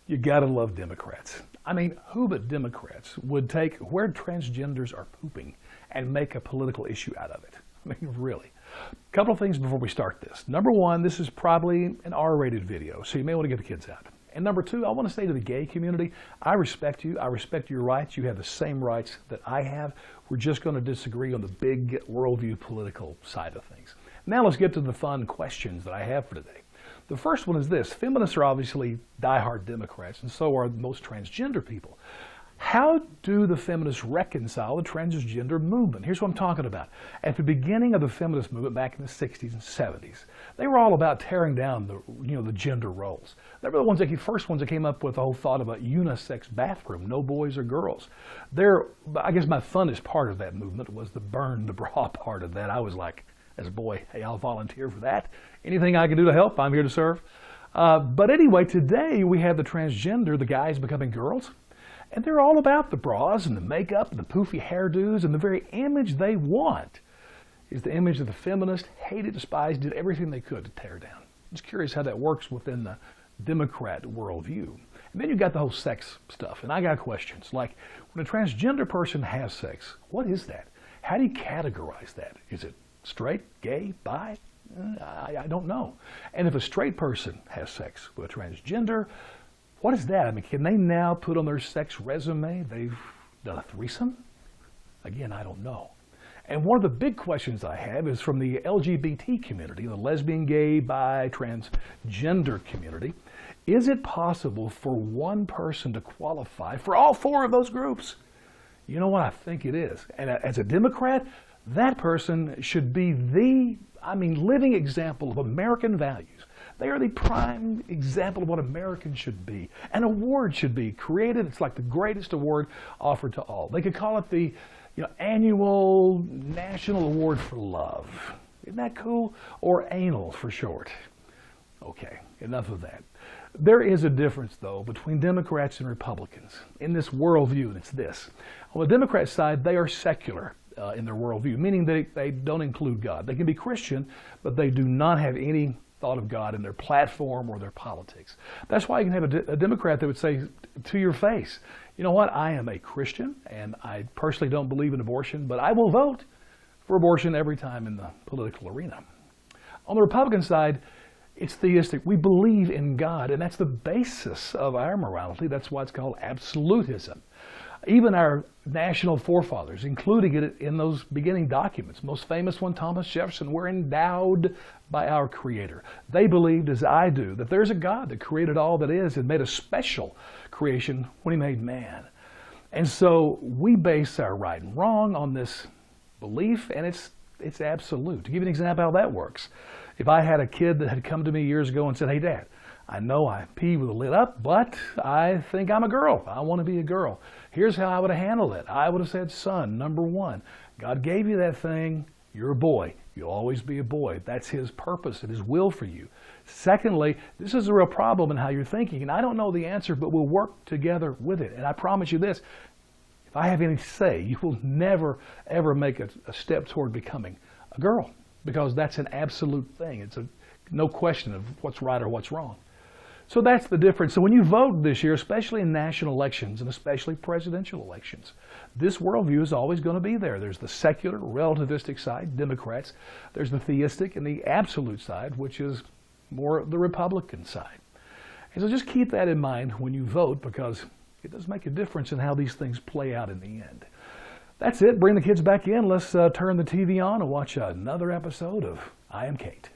You gotta love Democrats. I mean, who but Democrats would take where transgenders are pooping and make a political issue out of it? I mean, really. A couple of things before we start this. Number one, this is probably an R-rated video, so you may want to get the kids out. And number two, I want to say to the gay community, I respect you. I respect your rights. You have the same rights that I have. We're just going to disagree on the big worldview political side of things. Now let's get to the fun questions that I have for today. The first one is this. Feminists are obviously diehard Democrats, and so are most transgender people. How do the feminists reconcile the transgender movement? Here's what I'm talking about. At the beginning of the feminist movement back in the 60s and 70s, they were all about tearing down the gender roles. They were the first ones that came up with the whole thought of a unisex bathroom, no boys or girls. I guess my funnest part of that movement was the burn the bra part of that. I was like, as a boy, hey, I'll volunteer for that. Anything I can do to help, I'm here to serve. But anyway, today we have the transgender, the guys becoming girls, and they're all about the bras and the makeup and the poofy hairdos, and the very image they want is the image that the feminists hated, despised, did everything they could to tear down. I'm just curious how that works within the Democrat worldview. And then you got the whole sex stuff, and I got questions like, when a transgender person has sex, what is that? How do you categorize that? Is it straight, gay, bi? I don't know. And if a straight person has sex with a transgender, what is that? I mean, can they now put on their sex resume they've done a threesome? Again, I don't know. And one of the big questions I have is from the LGBT community, the lesbian, gay, bi, transgender community. Is it possible for one person to qualify for all four of those groups? You know what? I think it is. And as a Democrat, that person should be the living example of American values. They are the prime example of what Americans should be. An award should be created. It's like the greatest award offered to all. They could call it the annual National Award for Love. Isn't that cool? Or anal for short. Okay, enough of that. There is a difference, though, between Democrats and Republicans in this worldview, and it's this. On the Democrat side, they are secular in their worldview, meaning they don't include God. They can be Christian, but they do not have any thought of God in their platform or their politics. That's why you can have a Democrat that would say to your face, you know what, I am a Christian, and I personally don't believe in abortion, but I will vote for abortion every time in the political arena. On the Republican side, it's theistic. We believe in God, and that's the basis of our morality. That's why it's called absolutism. Even our national forefathers, including it in those beginning documents, most famous one, Thomas Jefferson, were endowed by our Creator. They believed, as I do, that there's a God that created all that is and made a special creation when He made man. And so we base our right and wrong on this belief, and it's absolute. To give you an example how that works, if I had a kid that had come to me years ago and said, hey, Dad, I know I pee with a lid up, but I think I'm a girl. I want to be a girl. Here's how I would have handled it. I would have said, son, number one, God gave you that thing. You're a boy. You'll always be a boy. That's His purpose and His will for you. Secondly, this is a real problem in how you're thinking, and I don't know the answer, but we'll work together with it. And I promise you this, if I have any say, you will never, ever make a step toward becoming a girl, because that's an absolute thing. It's no question of what's right or what's wrong. So that's the difference. So when you vote this year, especially in national elections and especially presidential elections, this worldview is always going to be there. There's the secular, relativistic side, Democrats. There's the theistic and the absolute side, which is more the Republican side. And so just keep that in mind when you vote, because it does make a difference in how these things play out in the end. That's it. Bring the kids back in. Let's turn the TV on and watch another episode of I Am Kate.